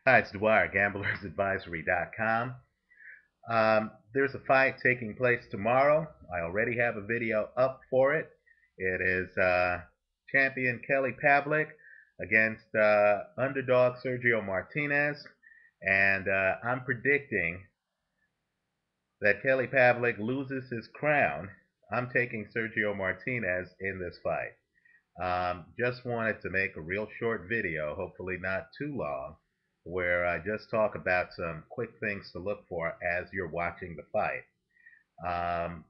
Hi, it's Dwyer, gamblersadvisory.com. There's a fight taking place tomorrow. I already have a video up for it. It is champion Kelly Pavlik against underdog Sergio Martinez. And I'm predicting that Kelly Pavlik loses his crown. I'm taking Sergio Martinez in this fight. Just wanted to make a real short video, hopefully not too long, where I just talk about some quick things to look for as you're watching the fight. Um,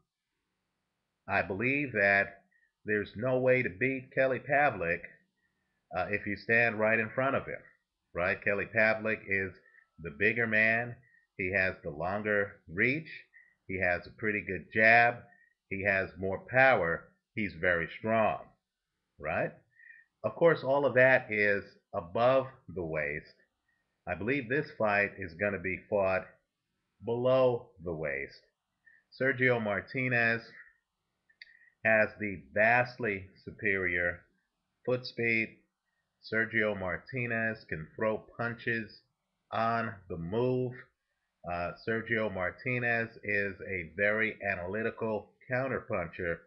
I believe that there's no way to beat Kelly Pavlik if you stand right in front of him, right? Kelly Pavlik is the bigger man. He has the longer reach. He has a pretty good jab. He has more power. He's very strong, right? Of course, all of that is above the waist. I believe this fight is going to be fought below the waist. Sergio Martinez has the vastly superior foot speed. Sergio Martinez can throw punches on the move. Sergio Martinez is a very analytical counterpuncher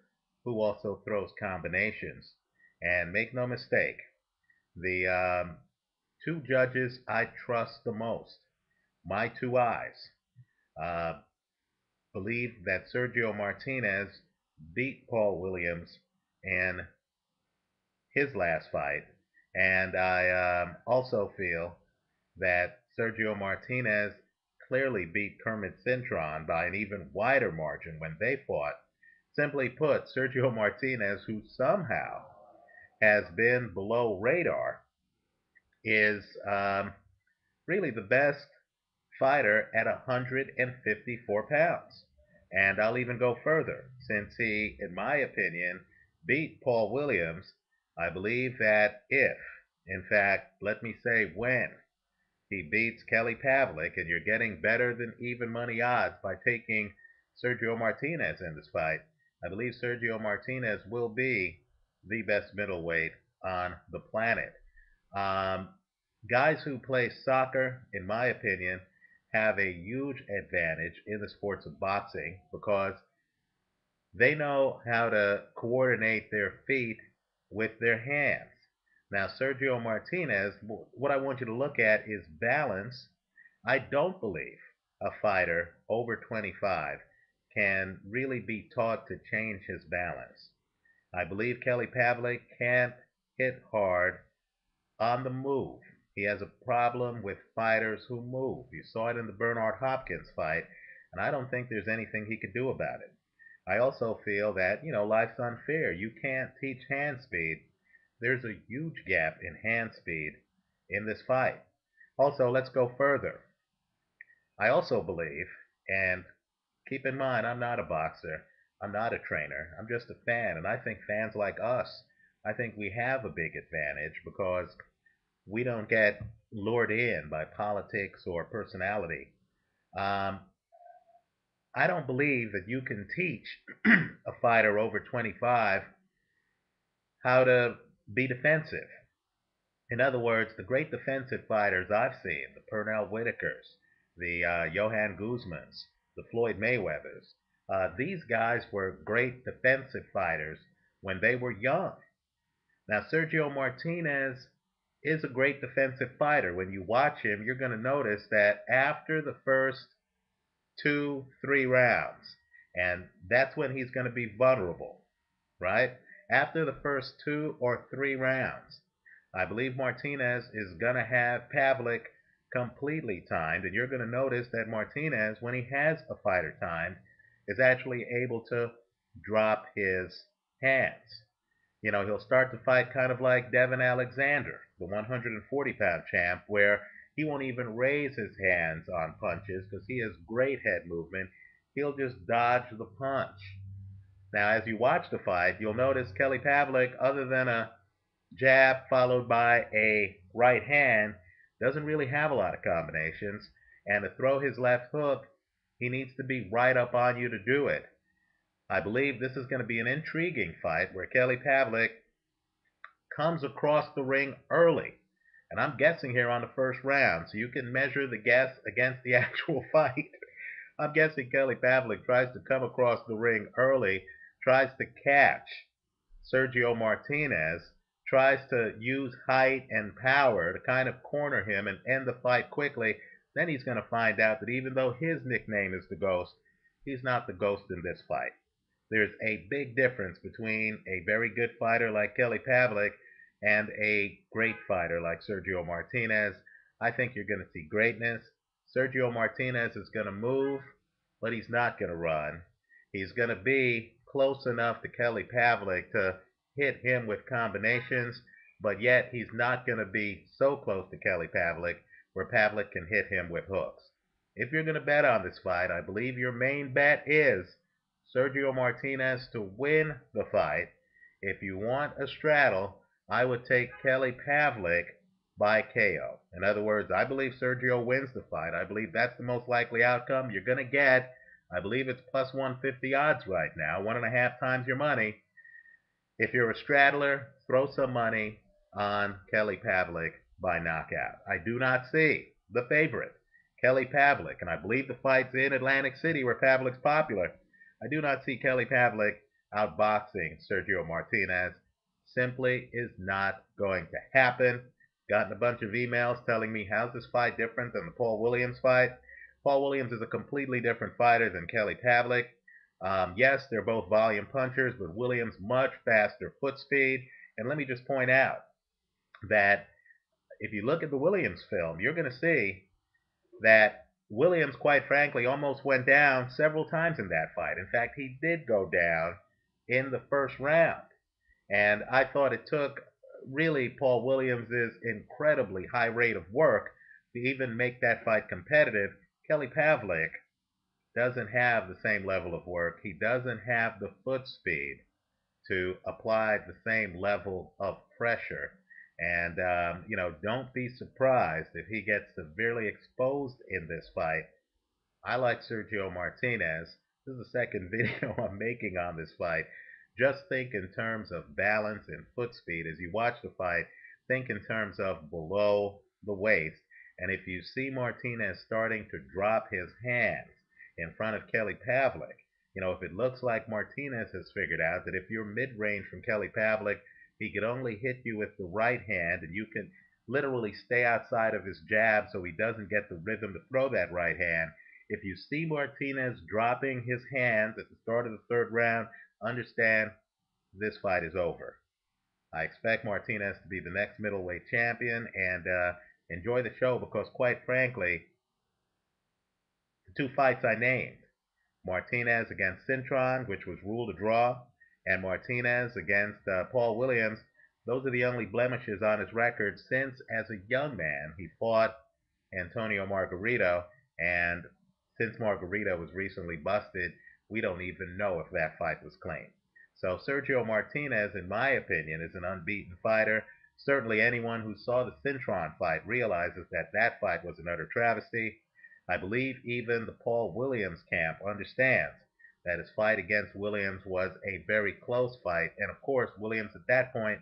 who also throws combinations. And make no mistake, the two judges I trust the most, my two eyes, uh, believe that Sergio Martinez beat Paul Williams in his last fight. And I also feel that Sergio Martinez clearly beat Kermit Cintron by an even wider margin when they fought. Simply put, Sergio Martinez, who somehow has been below radar, is really the best fighter at 154 pounds. And I'll even go further. Since he, in my opinion, beat Paul Williams, I believe that if, in fact, let me say when, he beats Kelly Pavlik, and you're getting better than even money odds by taking Sergio Martinez in this fight, I believe Sergio Martinez will be the best middleweight on the planet. Um, Guys who play soccer, in my opinion, have a huge advantage in the sports of boxing because they know how to coordinate their feet with their hands. Now, Sergio Martinez, what I want you to look at is balance. I don't believe a fighter over 25 can really be taught to change his balance. I believe Kelly Pavlik can't hit hard on the move. He has a problem with fighters who move. You saw it in the Bernard Hopkins fight, and I don't think there's anything he could do about it. I also feel that, life's unfair. You can't teach hand speed. There's a huge gap in hand speed in this fight. Also, let's go further. I also believe, and keep in mind, I'm not a boxer. I'm not a trainer. I'm just a fan, and I think fans like us, I think we have a big advantage because we don't get lured in by politics or personality. Um, I don't believe that you can teach a fighter over 25 how to be defensive. In other words, the great defensive fighters I've seen, the Pernell Whitakers, the Johan Guzmans, the Floyd Mayweathers, these guys were great defensive fighters when they were young. Now, Sergio Martinez is a great defensive fighter. When you watch him, you're going to notice that after the first two, 3 rounds, and that's when he's going to be vulnerable, right? After the first 2 or 3 rounds, I believe Martinez is going to have Pavlik completely timed, and you're going to notice that Martinez, when he has a fighter timed, is actually able to drop his hands. He'll start to fight kind of like Devin Alexander, the 140-pound champ, where he won't even raise his hands on punches because he has great head movement. He'll just dodge the punch. Now, as you watch the fight, you'll notice Kelly Pavlik, other than a jab followed by a right hand, doesn't really have a lot of combinations. And to throw his left hook, he needs to be right up on you to do it. I believe this is going to be an intriguing fight where Kelly Pavlik comes across the ring early. And I'm guessing here on the first round, so you can measure the guess against the actual fight. I'm guessing Kelly Pavlik tries to come across the ring early, tries to catch Sergio Martinez, tries to use height and power to kind of corner him and end the fight quickly. Then he's going to find out that even though his nickname is the Ghost, he's not the Ghost in this fight. There's a big difference between a very good fighter like Kelly Pavlik and a great fighter like Sergio Martinez. I think you're going to see greatness. Sergio Martinez is going to move, but he's not going to run. He's going to be close enough to Kelly Pavlik to hit him with combinations, but yet he's not going to be so close to Kelly Pavlik where Pavlik can hit him with hooks. If you're going to bet on this fight, I believe your main bet is Sergio Martinez to win the fight. If you want a straddle, I would take Kelly Pavlik by KO. In other words, I believe Sergio wins the fight. I believe that's the most likely outcome you're going to get. I believe it's plus 150 odds right now, 1.5 times your money. If you're a straddler, throw some money on Kelly Pavlik by knockout. I do not see the favorite, Kelly Pavlik, and I believe the fight's in Atlantic City where Pavlik's popular. I do not see Kelly Pavlik outboxing Sergio Martinez. Simply is not going to happen. Gotten a bunch of emails telling me how's this fight different than the Paul Williams fight. Paul Williams is a completely different fighter than Kelly Pavlik. Yes, they're both volume punchers, but Williams much faster foot speed. And let me just point out that if you look at the Williams film, you're going to see that Williams, quite frankly, almost went down several times in that fight. In fact, he did go down in the first round. And I thought it took really Paul Williams' incredibly high rate of work to even make that fight competitive. Kelly Pavlik doesn't have the same level of work. He doesn't have the foot speed to apply the same level of pressure. And, don't be surprised if he gets severely exposed in this fight. I like Sergio Martinez. This is the second video I'm making on this fight. Just think in terms of balance and foot speed. As you watch the fight, think in terms of below the waist. And if you see Martinez starting to drop his hands in front of Kelly Pavlik, if it looks like Martinez has figured out that if you're mid-range from Kelly Pavlik, he could only hit you with the right hand and you can literally stay outside of his jab so he doesn't get the rhythm to throw that right hand. If you see Martinez dropping his hands at the start of the third round, understand this fight is over. I expect Martinez to be the next middleweight champion, and enjoy the show because, quite frankly, the two fights I named, Martinez against Cintron, which was ruled a draw, and Martinez against Paul Williams, those are the only blemishes on his record since, as a young man, he fought Antonio Margarito, and since Margarito was recently busted, we don't even know if that fight was clean. So Sergio Martinez, in my opinion, is an unbeaten fighter. Certainly anyone who saw the Cintron fight realizes that that fight was an utter travesty. I believe even the Paul Williams camp understands that his fight against Williams was a very close fight, and of course, Williams at that point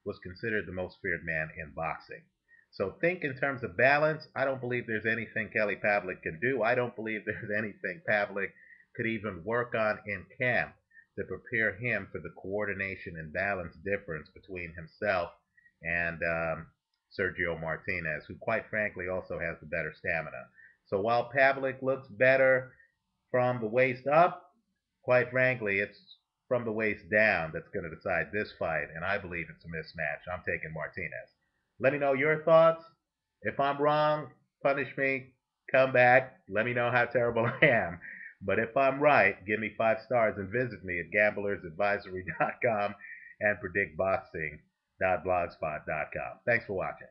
was considered the most feared man in boxing. So think in terms of balance. I don't believe there's anything Kelly Pavlik can do. I don't believe there's anything Pavlik could even work on in camp to prepare him for the coordination and balance difference between himself and Sergio Martinez, who quite frankly also has the better stamina. So while Pavlik looks better from the waist up, quite frankly, it's from the waist down that's going to decide this fight, and I believe it's a mismatch. I'm taking Martinez. Let me know your thoughts. If I'm wrong, punish me, come back, let me know how terrible I am. But if I'm right, give me 5 stars and visit me at gamblersadvisory.com and predictboxing.blogspot.com. Thanks for watching.